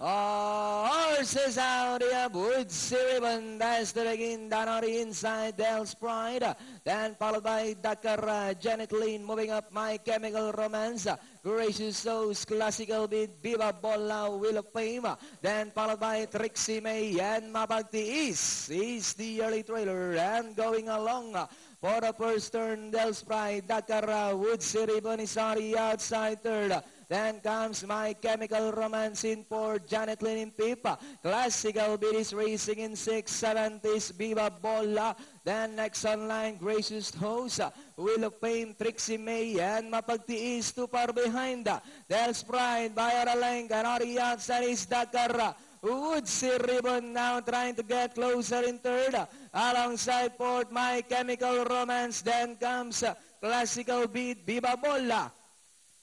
Horses out here, Woodsy Ribbon, that's the begin, down on the inside, Del's Pride, then followed by Dakar, Janet Lynn, moving up, My Chemical Romance, Gracious Souls, Classical Beat, Viva Bola, Wheel of Fame, then followed by Trixie May, and Mabagti is the early trailer, and going along, for the first turn, Del's Pride, Dakar, Woodsy Ribbon is on the outside third. Then comes My Chemical Romance in 4, Janet Lynn in 5. Classical Beat is racing in 6, 70s, Viva Bola. Then next online, Gracious Host, Wheel of Fame, Trixie May, and Mapagtiis too far behind. Del's Pride, Bayaralenga, and on the outside is Dakar. Woodsy Ribbon now trying to get closer in third. Alongside fourth, My Chemical Romance. Then comes Classical Beat, Viva Bola.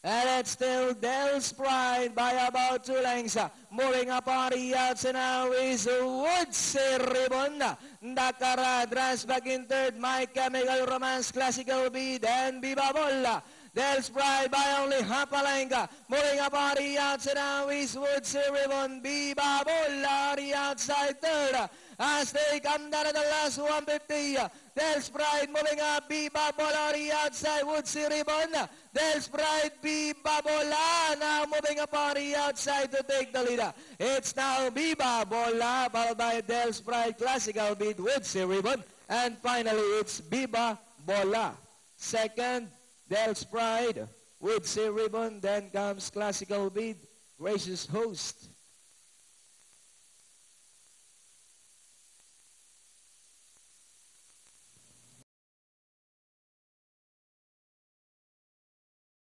And it's still Del's Pride by about 2 lengths. Moving up on the outside now is Woodsy Ribbon. Dakar drives back in third. My Chemical Romance, Classical Beat, and Viva Bola. Del's Pride by only half a length. Moving up on the outside now is Woodsy Ribbon. Viva Bola on the outside third. As they come down to the last 150. Del's Pride moving up. Viva Bola on the outside. Woodsy Ribbon. Del's Pride, Viva Bola. Now moving up on the outside to take the lead. It's now Viva Bola, followed by Del's Pride, Classical Beat, Woodsy Ribbon. And finally, it's Viva Bola. Second, Del's Pride, Woodsy Ribbon. Then comes Classical Beat, Gracious Host.